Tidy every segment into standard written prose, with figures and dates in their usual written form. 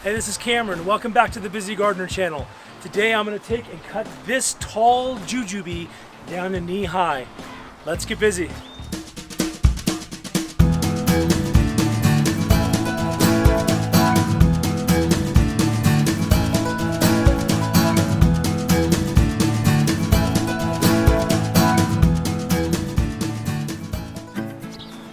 Hey, this is Cameron. Welcome back to the Busy Gardener channel. Today I'm going to take and cut this tall jujube down to knee high. Let's get busy.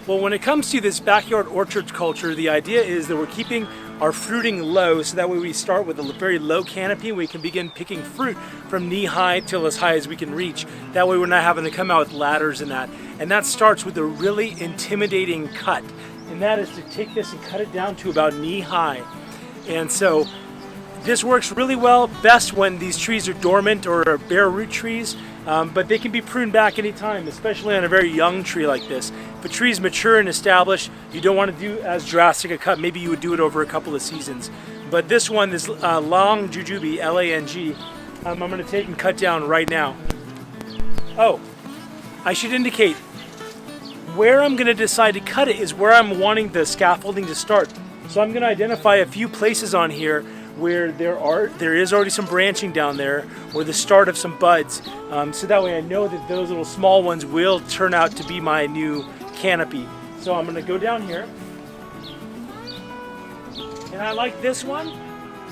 Well, when it comes to this backyard orchard culture, the idea is that we're keeping our fruiting low, so that way we start with a very low canopy and we can begin picking fruit from knee high till as high as we can reach. That way we're not having to come out with ladders and that. And that starts with a really intimidating cut. And that is to take this and cut it down to about knee high. And so this works really well, best when these trees are dormant or are bare root trees, but they can be pruned back anytime, especially on a very young tree like this. If a tree is mature and established, you don't want to do as drastic a cut. Maybe you would do it over a couple of seasons. But this one, this long jujube, L-A-N-G, I'm going to take and cut down right now. Oh, I should indicate, where I'm going to decide to cut it is where I'm wanting the scaffolding to start. So I'm going to identify a few places on here where there is already some branching down there, or the start of some buds, so that way I know that those little small ones will turn out to be my new canopy. So I'm going to go down here, and I like this one,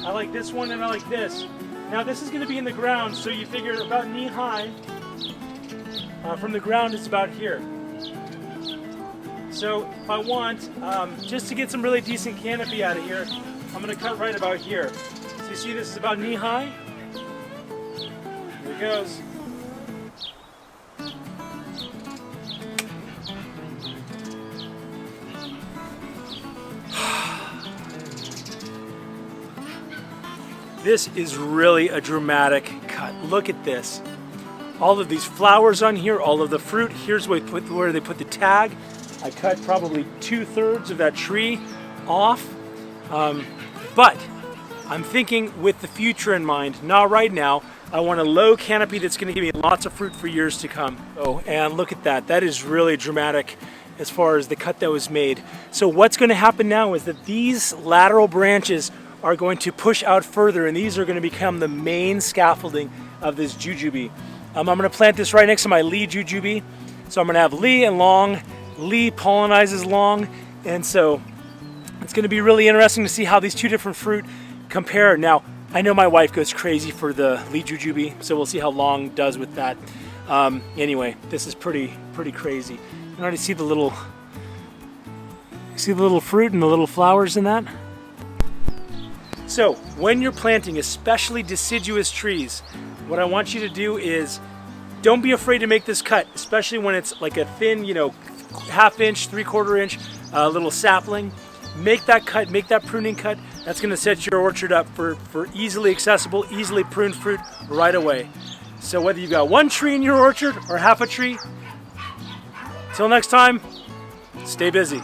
I like this one, and I like this. Now this is going to be in the ground, so you figure about knee high. From the ground it's about here. So if I want, just to get some really decent canopy out of here, I'm going to cut right about here. So you see this is about knee high. Here it goes. This is really a dramatic cut. Look at this. All of these flowers on here, all of the fruit. Here's where they put the tag. I cut probably 2/3 of that tree off. But I'm thinking with the future in mind, not right now. I want a low canopy that's going to give me lots of fruit for years to come. Oh, and look at that. That is really dramatic as far as the cut that was made. So what's going to happen now is that these lateral branches are going to push out further, and these are going to become the main scaffolding of this jujube. I'm going to plant this right next to my Lee jujube. So I'm going to have Lee and long. Lee pollinizes long, and so it's going to be really interesting to see how these two different fruit compare. Now, I know my wife goes crazy for the Lee jujube, so we'll see how long does with that. Anyway, this is pretty crazy. You can already see the little fruit and the little flowers in that. So when you're planting, especially deciduous trees, what I want you to do is don't be afraid to make this cut, especially when it's like a thin, ½ inch, 3/4 inch little sapling. Make that cut, make that pruning cut. That's going to set your orchard up for easily accessible, easily pruned fruit right away. So whether you've got one tree in your orchard or half a tree, till next time, stay busy.